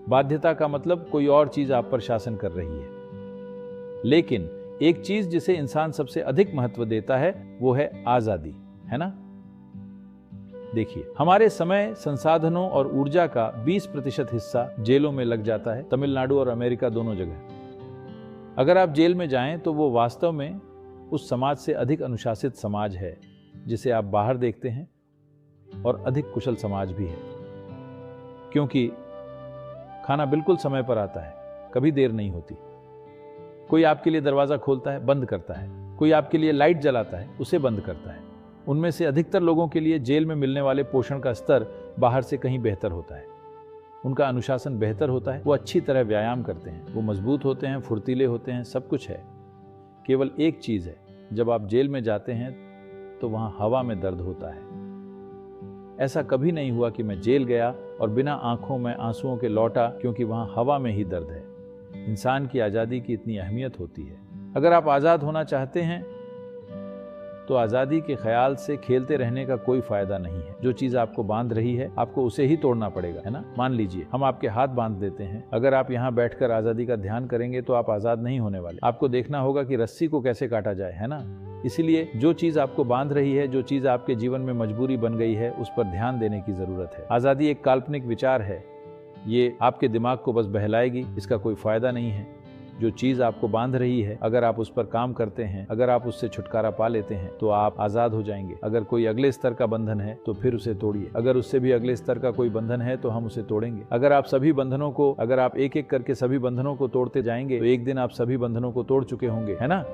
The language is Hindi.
बाध्यता का मतलब कोई और चीज आप पर शासन कर रही है। लेकिन एक चीज जिसे इंसान सबसे अधिक महत्व देता है वो है आजादी, है ना। देखिए, हमारे समय, संसाधनों और ऊर्जा का 20% हिस्सा जेलों में लग जाता है, तमिलनाडु और अमेरिका दोनों जगह। अगर आप जेल में जाएं तो वो वास्तव में उस समाज से अधिक अनुशासित समाज है जिसे आप बाहर देखते हैं, और अधिक कुशल समाज भी है, क्योंकि खाना बिल्कुल समय पर आता है, कभी देर नहीं होती। कोई आपके लिए दरवाजा खोलता है, बंद करता है, कोई आपके लिए लाइट जलाता है, उसे बंद करता है। उनमें से अधिकतर लोगों के लिए जेल में मिलने वाले पोषण का स्तर बाहर से कहीं बेहतर होता है। उनका अनुशासन बेहतर होता है, वो अच्छी तरह व्यायाम करते हैं, वो मजबूत होते हैं, फुर्तीले होते हैं, सब कुछ है। केवल एक चीज है, जब आप जेल में जाते हैं तो वहां हवा में दर्द होता है। ऐसा कभी नहीं हुआ कि मैं जेल गया और बिना आंखों में आंसुओं के लौटा, क्योंकि वहां हवा में ही दर्द है। इंसान की आजादी की इतनी अहमियत होती है। अगर आप आजाद होना चाहते हैं तो आजादी के ख्याल से खेलते रहने का कोई फायदा नहीं है। जो चीज आपको बांध रही है, आपको उसे ही तोड़ना पड़ेगा, है ना। मान लीजिए हम आपके हाथ बांध देते हैं, अगर आप यहाँ बैठकर आजादी का ध्यान करेंगे तो आप आजाद नहीं होने वाले। आपको देखना होगा कि रस्सी को कैसे काटा जाए, है ना। इसीलिए जो चीज आपको बांध रही है, जो चीज आपके जीवन में मजबूरी बन गई है, उस पर ध्यान देने की जरूरत है। आजादी एक काल्पनिक विचार है, ये आपके दिमाग को बस बहलाएगी, इसका कोई फायदा नहीं है। जो चीज आपको बांध रही है, अगर आप उस पर काम करते हैं, अगर आप उससे छुटकारा पा लेते हैं तो आप आजाद हो जाएंगे। अगर कोई अगले स्तर का बंधन है तो फिर उसे तोड़िए। अगर उससे भी अगले स्तर का कोई बंधन है तो हम उसे तोड़ेंगे। अगर आप एक एक करके सभी बंधनों को तोड़ते जाएंगे तो एक दिन आप सभी बंधनों को तोड़ चुके होंगे, है ना।